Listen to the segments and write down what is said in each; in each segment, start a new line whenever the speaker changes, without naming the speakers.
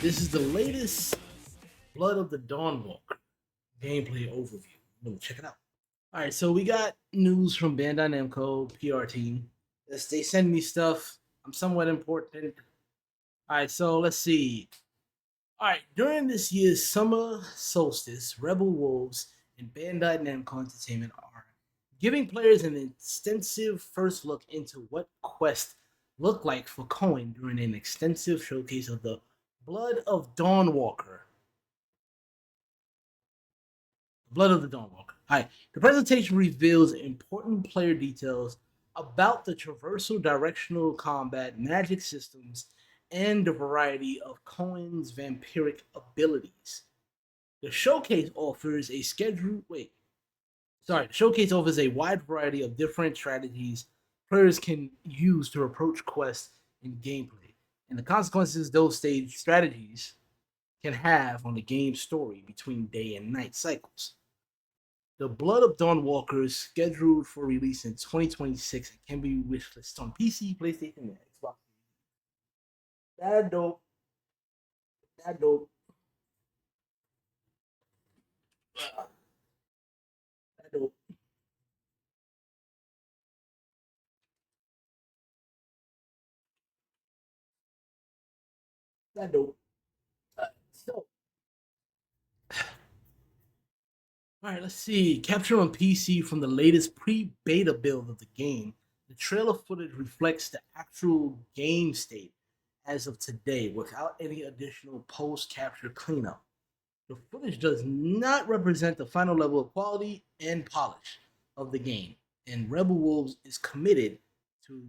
This is the latest Blood of the Dawnwalker gameplay overview. Check it out. All right, so we got news from Bandai Namco PR team. Yes, they send me stuff. I'm somewhat important. All right, so let's see. All right, during this year's summer solstice, Rebel Wolves and Bandai Namco Entertainment are giving players an extensive first look into what Quest looked like for Cohen during an extensive showcase of the Blood of Dawnwalker. Blood of the Dawnwalker. Hi. The presentation reveals important player details about the traversal directional combat magic systems and the variety of Cohen's vampiric abilities. The showcase offers a schedule. The showcase offers a wide variety of different strategies players can use to approach quests in gameplay, and the consequences those stage strategies can have on the game's story between day and night cycles. The Blood of Dawnwalker is scheduled for release in 2026 and can be wishlisted on PC, PlayStation, and Xbox. That dope. That dope. That dope. That dope. So, all right, let's see. Capture on PC from the latest pre-beta build of the game. The trailer footage reflects the actual game state as of today without any additional post-capture cleanup. The footage does not represent the final level of quality and polish of the game, and Rebel Wolves is committed to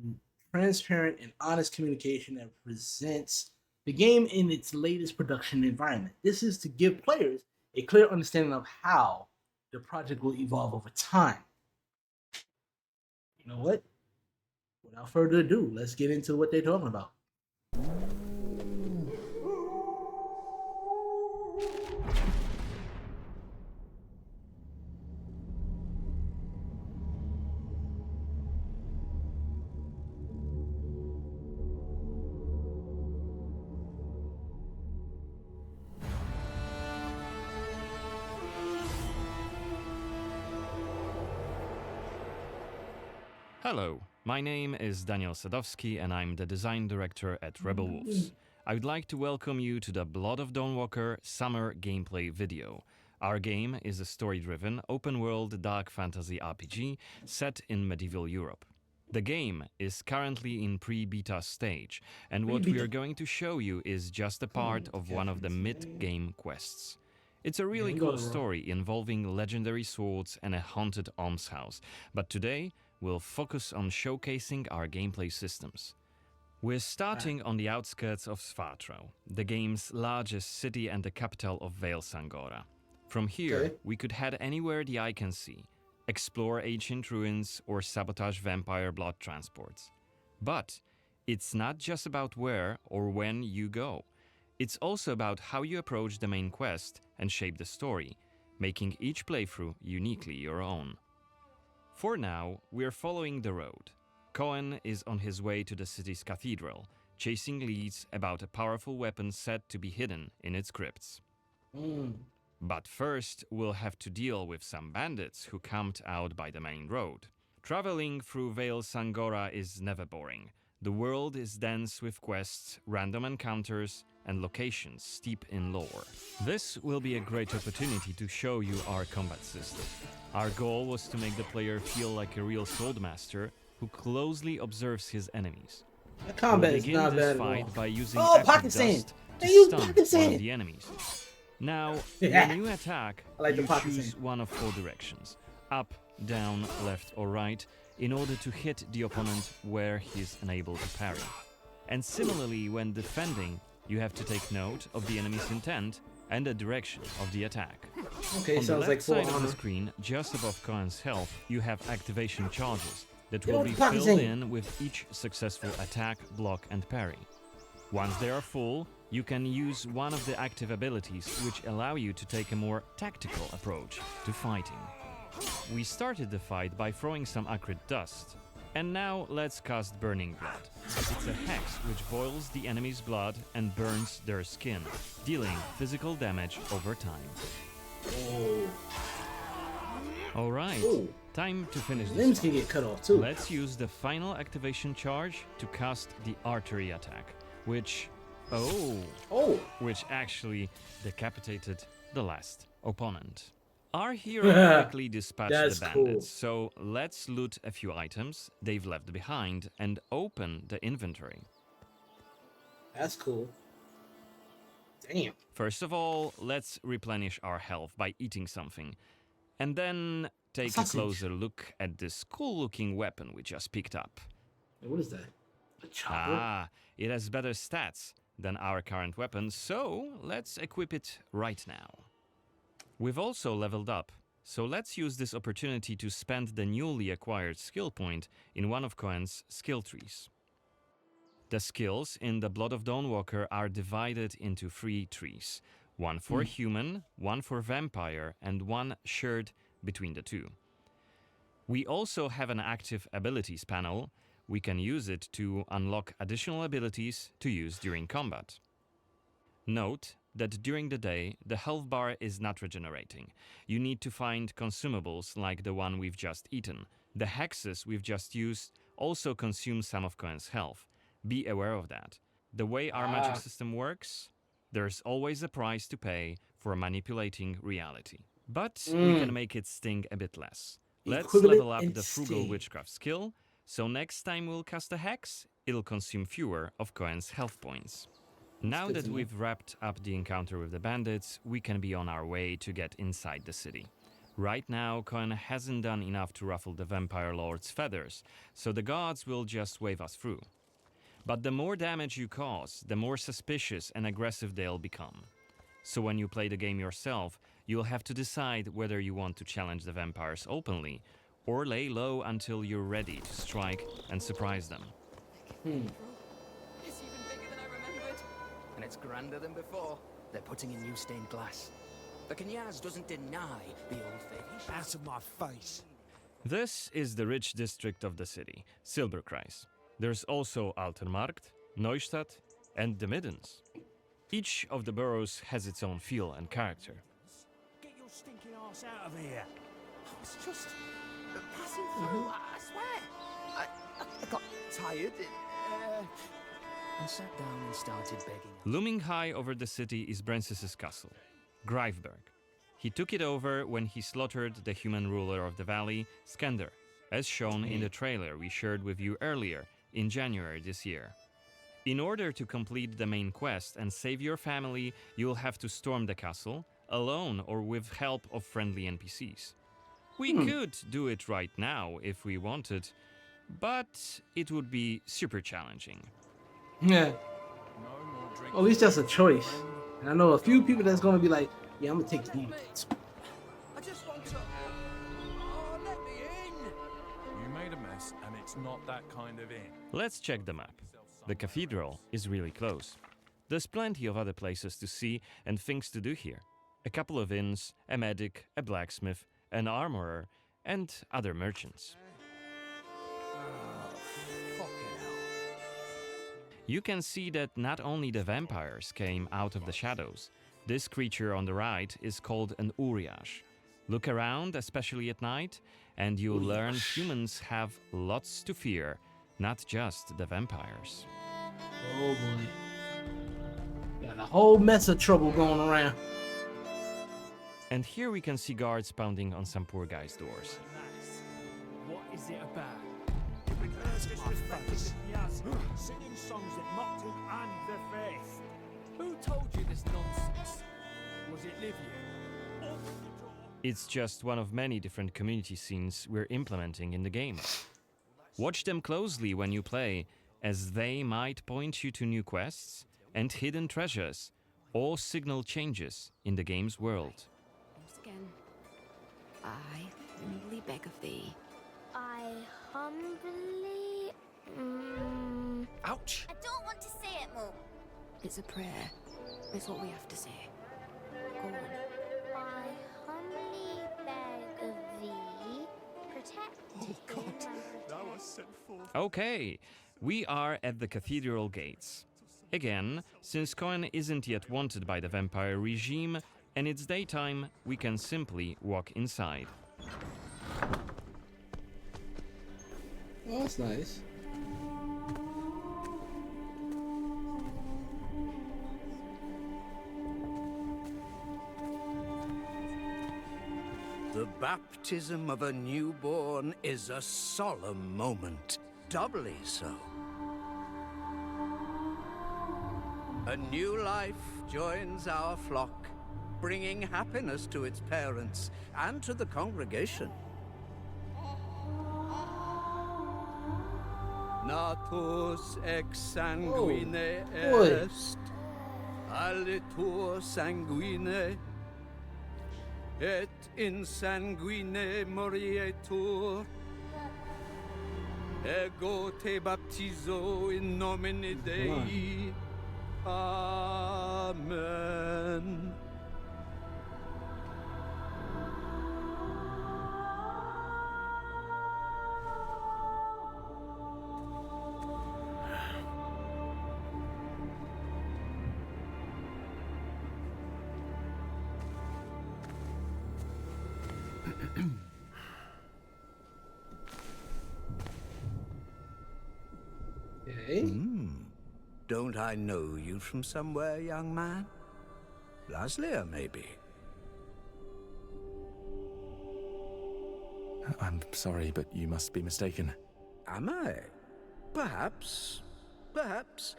transparent and honest communication that presents the game in its latest production environment. This is to give players a clear understanding of how the project will evolve over time. You know what? Without further ado, let's get into what they're talking about.
Hello, my name is Daniel Sadowski and I'm the design director at Rebel Wolves. I would like to welcome you to the Blood of Dawnwalker summer gameplay video. Our game is a story-driven, open-world dark fantasy RPG set in medieval Europe. The game is currently in pre-beta stage, and what we are going to show you is just a part of one of the mid-game quests. It's a really cool story involving legendary swords and a haunted almshouse, but today we'll focus on showcasing our gameplay systems. We're starting on the outskirts of Svatro, the game's largest city and the capital of Vale Sangora. From here, we could head anywhere the eye can see, explore ancient ruins or sabotage vampire blood transports. But it's not just about where or when you go. It's also about how you approach the main quest and shape the story, making each playthrough uniquely your own. For now, we're following the road. Cohen is on his way to the city's cathedral, chasing leads about a powerful weapon said to be hidden in its crypts. But first, we'll have to deal with some bandits who camped out by the main road. Traveling through Vale Sangora is never boring. The world is dense with quests, random encounters, and locations steep in lore. This will be a great opportunity to show you our combat system. Our goal was to make the player feel like a real swordmaster who closely observes his enemies.
The combat
we'll
is
begin
not
this
bad
fight
at all.
by using
Pocket
acid
sand.
dust
They
to
use
stun
pocket
one
sand.
of the enemies. Now,
Yeah.
when you attack,
I like the
you
pocket
choose
sand.
one of 4 directions: up, down, left, or right, in order to hit the opponent where he's unable to parry. And similarly, when defending, you have to take note of the enemy's intent and the direction of the attack.
Okay,
On the
sounds
left
like full
side of
armor.
the screen, just above Cohen's health, you have activation charges that
You
will
know
be
what the fuck is
filled
in?
in with each successful attack, block, and parry. Once they are full, you can use one of the active abilities which allow you to take a more tactical approach to fighting. We started the fight by throwing some acrid dust. And now let's cast Burning Blood. It's a hex which boils the enemy's blood and burns their skin, dealing physical damage over time.
Oh.
Alright,
Oh.
time to finish this
Limbs
fight.
can get cut off too.
Let's use the final activation charge to cast the artery attack, which actually decapitated the last opponent. Our hero quickly dispatched
That's
the
cool.
bandits, so let's loot a few items they've left behind and open the inventory.
That's cool. Damn.
First of all, let's replenish our health by eating something, and then take a
Sausage.
closer look at this cool-looking weapon we just picked up.
Hey, what is that? A chopper?
Ah, it has better stats than our current weapon, so let's equip it right now. We've also leveled up, so let's use this opportunity to spend the newly acquired skill point in one of Cohen's skill trees. The skills in the Blood of Dawnwalker are divided into 3 trees, one for human, one for vampire, and one shared between the two. We also have an active abilities panel. We can use it to unlock additional abilities to use during combat. Note that during the day, the health bar is not regenerating. You need to find consumables like the one we've just eaten. The hexes we've just used also consume some of Cohen's health. Be aware of that. The way our magic system works, there's always a price to pay for manipulating reality. But we can make it sting a bit less. Let's
Equivalent
level up
and
the frugal
sting.
witchcraft skill, so next time we'll cast a hex, it'll consume fewer of Cohen's health points. Now
good
that
to know.
we've wrapped up the encounter with the bandits, we can be on our way to get inside the city. Right now, Cohen hasn't done enough to ruffle the vampire lord's feathers, so the gods will just wave us through. But the more damage you cause, the more suspicious and aggressive they'll become. So when you play the game yourself, you'll have to decide whether you want to challenge the vampires openly, or lay low until you're ready to strike and surprise them.
It's even bigger than I remembered. And it's grander than before. They're putting in new stained glass. The Knyaz doesn't deny the old faith.
Out of my face.
This is the rich district of the city, Silberkreis. There's also Altenmarkt, Neustadt, and the Middens. Each of the boroughs has its own feel and character.
Get your stinking ass out of here.
I was just passing through, I swear. I got tired and sat down and started begging.
Looming high over the city is Brancis's castle, Greifberg. He took it over when he slaughtered the human ruler of the valley, Skender, as shown in the trailer we shared with you earlier in January this year. In order to complete the main quest and save your family, you'll have to storm the castle, alone or with help of friendly NPCs. We could do it right now if we wanted, but it would be super challenging.
Yeah. Well, at least that's a choice. And I know a few people that's gonna be like, yeah, I'm gonna take the demons.
I just want to. Oh, let me in.
You made a mess, and it's not that kind of inn.
Let's check the map. The cathedral is really close. There's plenty of other places to see and things to do here. A couple of inns, a medic, a blacksmith, an armorer, and other merchants. You can see that not only the vampires came out of the shadows. This creature on the right is called an Uriash. Look around, especially at night, and you'll learn humans have lots to fear, not just the vampires.
Oh boy. Got a whole mess of trouble going around.
And here we can see guards pounding on some poor guy's doors.
What is it about? Singing songs that mocked him and the faith.
Who told you this nonsense?
Was it Livia?
It's just one of many different community scenes we're implementing in the game. Watch them closely when you play, as they might point you to new quests and hidden treasures, or signal changes in the game's world.
Once again, I humbly beg of thee.
I humbly.
Ouch!
I don't want to say it, Mum.
It's a prayer. It's what we have to say. Go on.
I humbly beg of thee, protect
Okay, we are at the cathedral gates. Again, since Cohen isn't yet wanted by the vampire regime and it's daytime, we can simply walk inside.
Oh, that's nice.
The baptism of a newborn is a solemn moment, doubly so. A new life joins our flock, bringing happiness to its parents and to the congregation. Natus ex sanguine
boy.
est, alitur sanguine, et in sanguine morietur. Ego te baptizo in nomine Dei. Amen.
Okay.
Don't I know you from somewhere, young man? Laslia, maybe?
I'm sorry, but you must be mistaken.
Am I? Perhaps. Perhaps.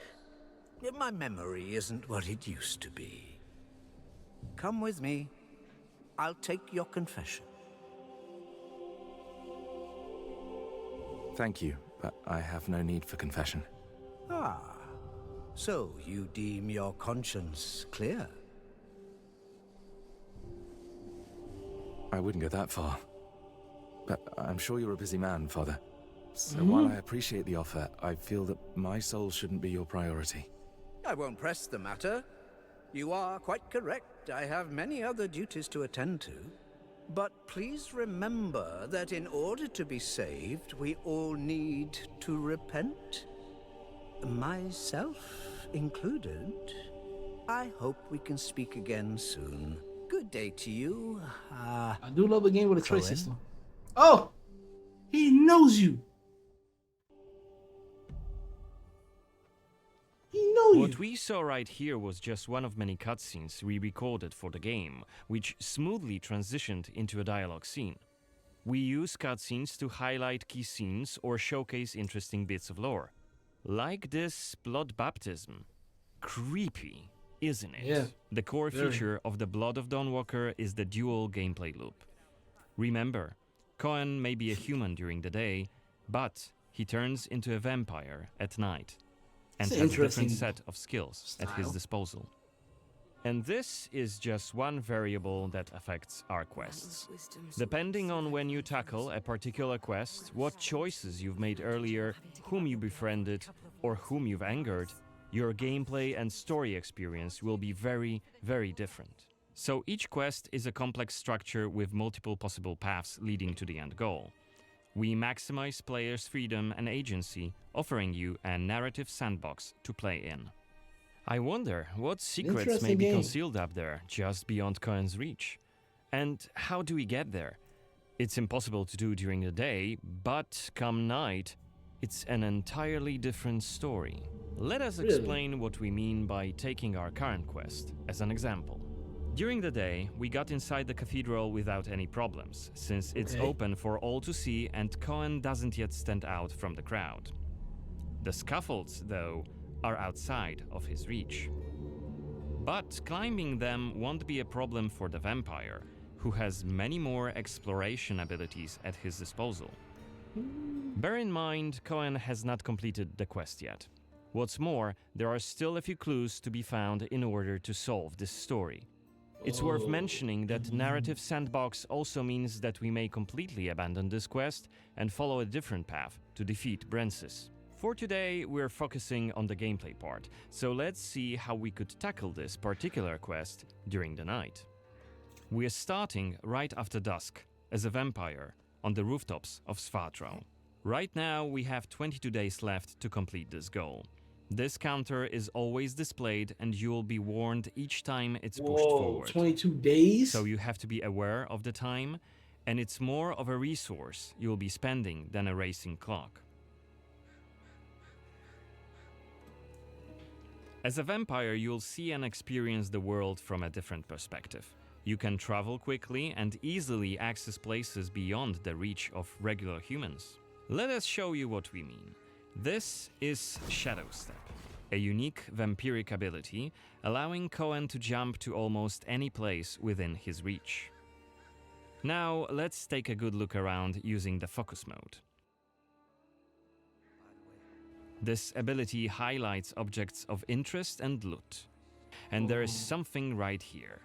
My memory isn't what it used to be. Come with me. I'll take your confession.
Thank you, but I have no need for confession.
Ah. So you deem your conscience clear?
I wouldn't go that far. But I'm sure you're a busy man, Father. So while I appreciate the offer, I feel that my soul shouldn't be your priority.
I won't press the matter. You are quite correct. I have many other duties to attend to. But please remember that in order to be saved, we all need to repent. Myself included. I hope we can speak again soon. Good day to you.
I do love a game with a choice
Cohen?
system. Oh! He knows you! He knows
What
you!
we saw right here was just one of many cutscenes we recorded for the game, which smoothly transitioned into a dialogue scene. We use cutscenes to highlight key scenes or showcase interesting bits of lore. Like this blood baptism. Creepy, isn't it?
Yeah,
The core
very.
feature of the Blood of Dawnwalker is the dual gameplay loop. Remember, Cohen may be a human during the day, but he turns into a vampire at night and
It's
has
an
a different
interesting
set of skills at his
style.
disposal. And this is just one variable that affects our quests. Depending on when you tackle a particular quest, what choices you've made earlier, whom you befriended, or whom you've angered, your gameplay and story experience will be very, very different. So each quest is a complex structure with multiple possible paths leading to the end goal. We maximize players' freedom and agency, offering you a narrative sandbox to play in. I wonder what secrets may
Interesting
be
game.
concealed up there, just beyond Cohen's reach. And how do we get there? It's impossible to do during the day, but come night, it's an entirely different story. Let us
Really?
explain what we mean by taking our current quest as an example. During the day, we got inside the cathedral without any problems, since it's
Okay.
open for all to see and Cohen doesn't yet stand out from the crowd. The scaffolds, though, are outside of his reach. But climbing them won't be a problem for the vampire, who has many more exploration abilities at his disposal. Bear in mind, Cohen has not completed the quest yet. What's more, there are still a few clues to be found in order to solve this story. It's worth mentioning that narrative sandbox also means that we may completely abandon this quest and follow a different path to defeat Brensis. For today, we're focusing on the gameplay part, so let's see how we could tackle this particular quest during the night. We're starting right after dusk, as a vampire, on the rooftops of Svartrau. Right now, we have 22 days left to complete this goal. This counter is always displayed and you will be warned each time it's pushed
Whoa,
forward.
22 days?
So you have to be aware of the time, and it's more of a resource you'll be spending than a racing clock. As a vampire, you'll see and experience the world from a different perspective. You can travel quickly and easily access places beyond the reach of regular humans. Let us show you what we mean. This is Shadow Step, a unique vampiric ability allowing Cohen to jump to almost any place within his reach. Now let's take a good look around using the focus mode. This ability highlights objects of interest and loot. And there is something right here.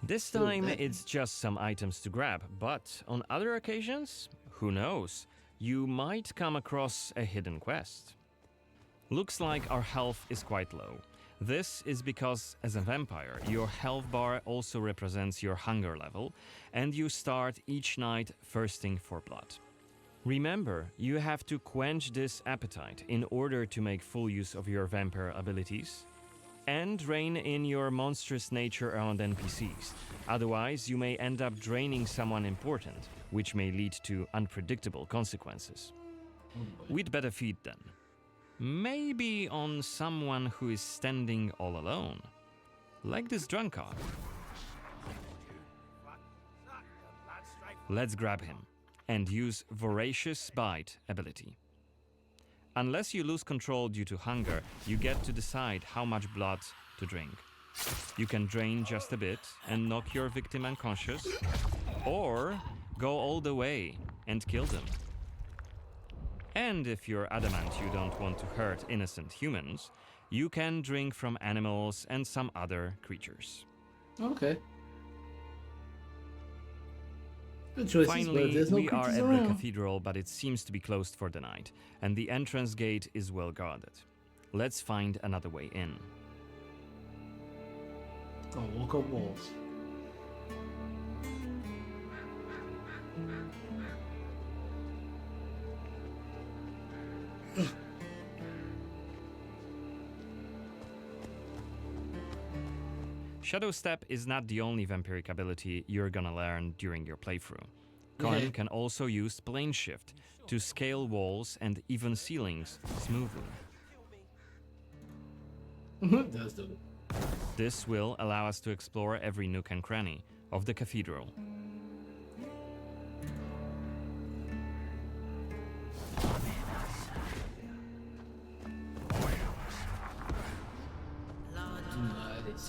This time it's just some items to grab, but on other occasions, who knows, you might come across a hidden quest. Looks like our health is quite low. This is because, as a vampire, your health bar also represents your hunger level, and you start each night thirsting for blood. Remember, you have to quench this appetite in order to make full use of your vampire abilities, and rein in your monstrous nature around NPCs. Otherwise, you may end up draining someone important, which may lead to unpredictable consequences. We'd better feed then. Maybe on someone who is standing all alone. Like this drunkard. Let's grab him and use Voracious Bite ability. Unless you lose control due to hunger, you get to decide how much blood to drink. You can drain just a bit and knock your victim unconscious, or go all the way and kill them. And if you're adamant you don't want to hurt innocent humans, you can drink from animals and some other creatures.
Okay. Good choices, but
Finally,
there's no
we are
creatures
at
around.
the cathedral, but it seems to be closed for the night, and the entrance gate is well guarded. Let's find another way in.
Oh, woke up walls.
Shadow Step is not the only vampiric ability you're gonna learn during your playthrough. Cohen can also use Plane Shift to scale walls and even ceilings smoothly.
Does do it.
This will allow us to explore every nook and cranny of the cathedral.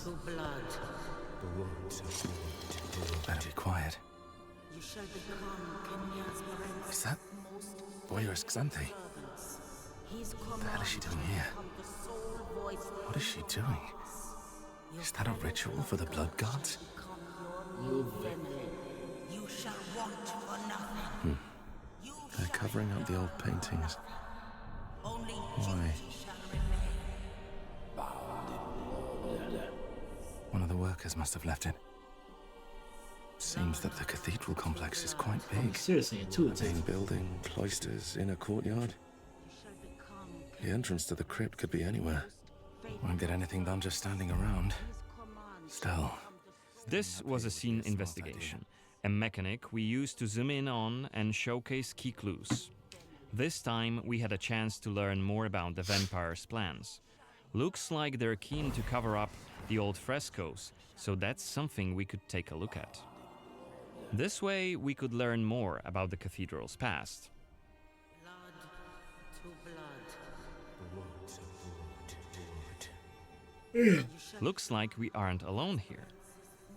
To blood.
Better be quiet.
You shall become Kenya's prince.
Is that Boyer's Xanthe?
Servants. His
What the hell is she doing here?
the sole voice
What is she doing? Is that a ritual for the blood gods?
become your new family. You shall want for nothing. You
They're covering up the old paintings.
only
Why?
shall remain.
One of the workers must have left it. Seems that the cathedral complex is quite big.
Seriously, intuitive.
Main building, cloisters, inner courtyard.
You shall become
The entrance to the crypt could be anywhere. Won't get anything done just standing around.
his command.
Still,
This was a scene investigation, a mechanic we used to zoom in on and showcase key clues. This time we had a chance to learn more about the vampire's plans. Looks like they're keen to cover up the old frescoes, so that's something we could take a look at. This way we could learn more about the cathedral's past.
Blood to blood.
Looks like we aren't alone here.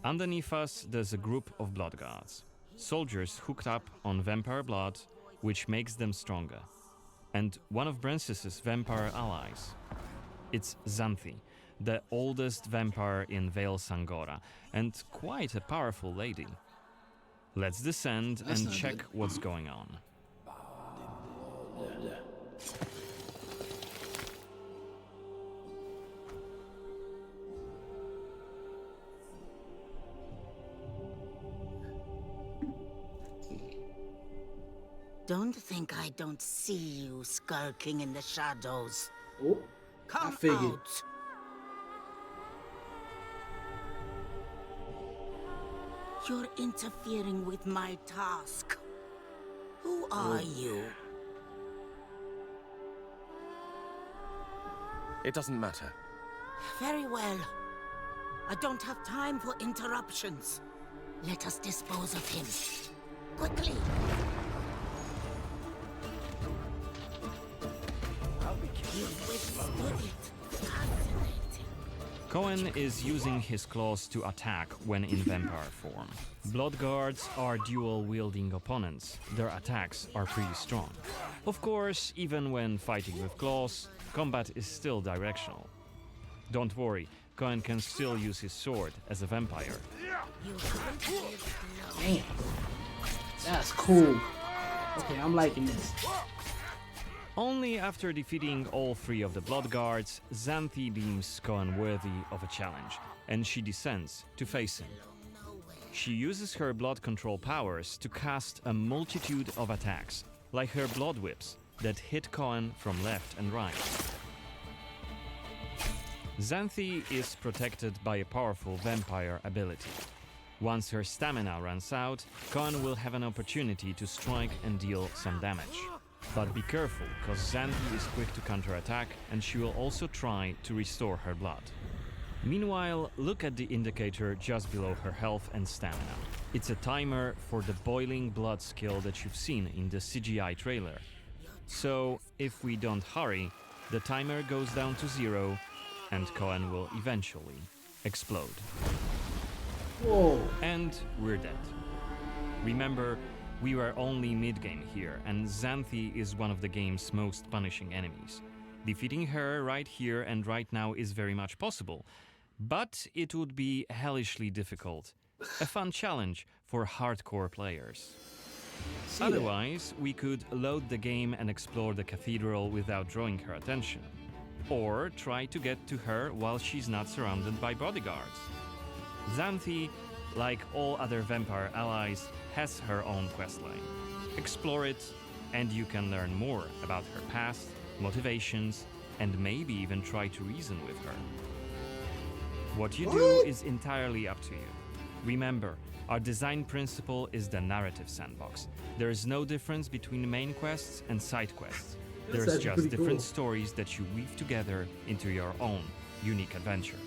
Underneath us there's a group of blood guards, soldiers hooked up on vampire blood, which makes them stronger, and one of Brances's vampire allies. It's Xanthe, the oldest vampire in Vale Sangora, and quite a powerful lady. Let's descend
That's
and
not
check
good.
what's going on.
Don't think I don't see you skulking in the shadows.
Oh, I
Come
figured.
out! You're interfering with my task. Who are you?
It doesn't matter.
Very well. I don't have time for interruptions. Let us dispose of him. Quickly! You withstood it. Fascinating.
Cohen is using his claws to attack when in vampire form. Blood guards are dual-wielding opponents. Their attacks are pretty strong. Of course, even when fighting with claws, combat is still directional. Don't worry, Cohen can still use his sword as a vampire.
You haven't lived long.
Damn. That's cool. Okay, I'm liking this.
Only after defeating all three of the blood guards, Xanthi deems Cohen worthy of a challenge, and she descends to face him. She uses her blood control powers to cast a multitude of attacks, like her blood whips, that hit Cohen from left and right. Xanthi is protected by a powerful vampire ability. Once her stamina runs out, Cohen will have an opportunity to strike and deal some damage. But be careful, cause Xanthi is quick to counterattack and she will also try to restore her blood. Meanwhile, look at the indicator just below her health and stamina. It's a timer for the boiling blood skill that you've seen in the CGI trailer. So, if we don't hurry, the timer goes down to 0 and Cohen will eventually explode.
Whoa.
And we're dead. Remember, we were only mid-game here, and Xanthi is one of the game's most punishing enemies. Defeating her right here and right now is very much possible, but it would be hellishly difficult. A fun challenge for hardcore players.
See
Otherwise, we could load the game and explore the cathedral without drawing her attention. Or try to get to her while she's not surrounded by bodyguards. Xanthi, like all other vampire allies, has her own questline. Explore it, and you can learn more about her past, motivations, and maybe even try to reason with her. What you do is entirely up to you. Remember, our design principle is the narrative sandbox. There is no difference between main quests and side quests. There's
actually
just
pretty
different
cool.
stories that you weave together into your own unique adventure.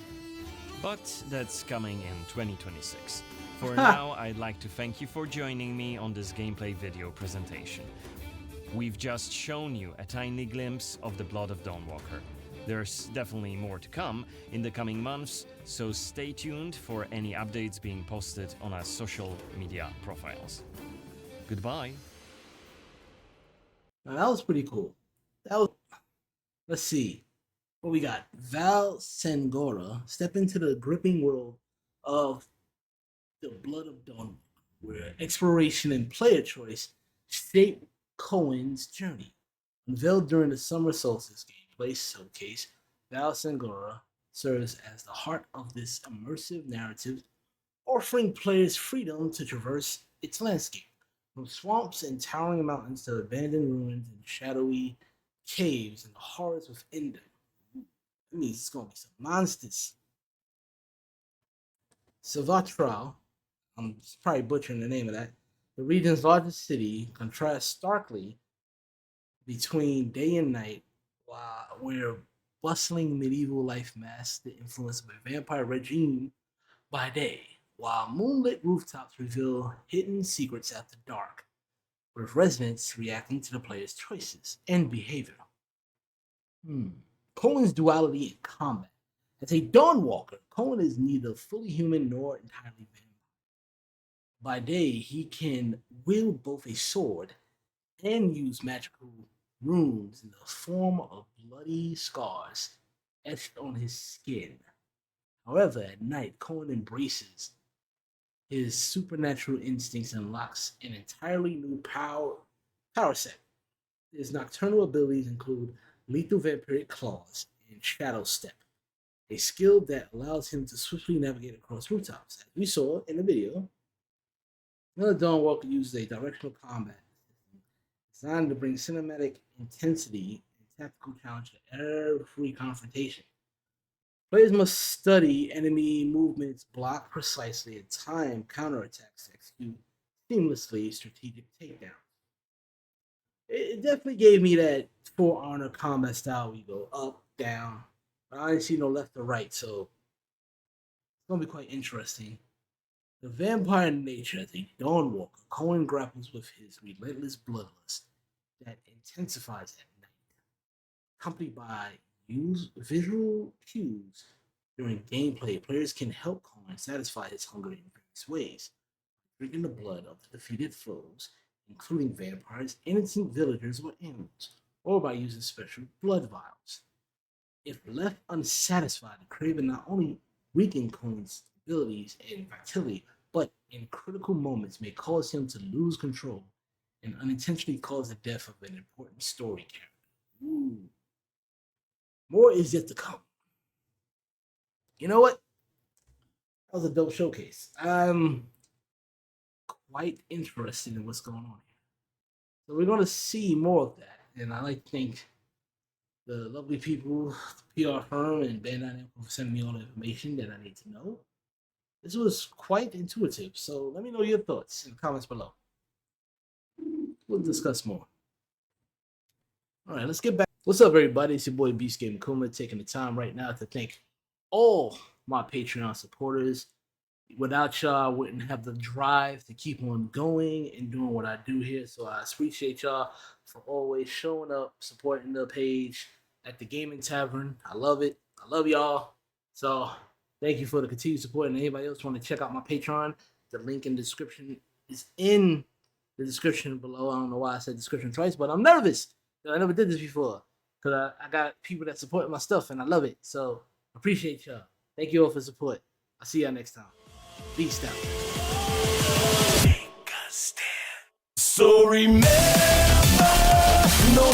But that's coming in 2026. For now, I'd like to thank you for joining me on this gameplay video presentation. We've just shown you a tiny glimpse of the blood of Dawnwalker. There's definitely more to come in the coming months, so stay tuned for any updates being posted on our social media profiles. Goodbye.
Now, that was pretty cool. That was. Let's see. What we got? Val Sangora step into the gripping world of the Blood of Dawn, where exploration and player choice shape Cohen's journey. Unveiled during the Summer Solstice gameplay showcase, Val Sangora serves as the heart of this immersive narrative, offering players freedom to traverse its landscape, from swamps and towering mountains to abandoned ruins and shadowy caves and the horrors within them. That means it's gonna be some monsters. Silvatral, I'm probably butchering the name of that, the region's largest city, contrasts starkly between day and night, where bustling medieval life masks the influence of a vampire regime by day, while moonlit rooftops reveal hidden secrets after dark, with residents reacting to the player's choices and behavior. Cohen's duality in combat. As a Dawnwalker, Cohen is neither fully human nor entirely vampire. By day, he can wield both a sword and use magical runes in the form of bloody scars etched on his skin. However, at night, Cohen embraces his supernatural instincts and unlocks an entirely new power set. His nocturnal abilities include lethal vampiric claws and shadow step, a skill that allows him to swiftly navigate across rooftops. As we saw in the video, another Dawnwalker uses a directional combat system designed to bring cinematic intensity and tactical challenge to every confrontation. Players must study enemy movements, block precisely, and time counterattacks to execute seamlessly strategic takedowns. It definitely gave me that For Honor combat style where you go up, down. But I didn't see no left or right, so it's gonna be quite interesting. The vampire nature of the Dawnwalker, Cohen grapples with his relentless bloodlust that intensifies at night, accompanied by visual cues during gameplay. Players can help Cohen satisfy his hunger in various ways, drinking the blood of the defeated foes, including vampires, innocent villagers, or animals, or by using special blood vials. If left unsatisfied, the Craven not only weaken Cohen's abilities and vitality, but in critical moments may cause him to lose control and unintentionally cause the death of an important story character. Ooh. More is yet to come. You know what? That was a dope showcase. I'm quite interested in what's going on here. So we're going to see more of that. And I like to thank the lovely people, the PR firm, and Bandai Namco for sending me all the information that I need to know. This was quite intuitive. So let me know your thoughts in the comments below. We'll discuss more. All right, let's get back. What's up, everybody? It's your boy beastgamerkuma, taking the time right now to thank all my Patreon supporters. Without y'all, I wouldn't have the drive to keep on going and doing what I do here. So I appreciate y'all for always showing up, supporting the page at the Gaming Tavern. I love it. I love y'all. So thank you for the continued support. And anybody else want to check out my Patreon, the link in the description is in the description below. I don't know why I said description twice, but I'm nervous. I never did this before. Because I got people that support my stuff and I love it. So appreciate y'all. Thank you all for support. I'll see y'all next time. Peace out.
So remember, no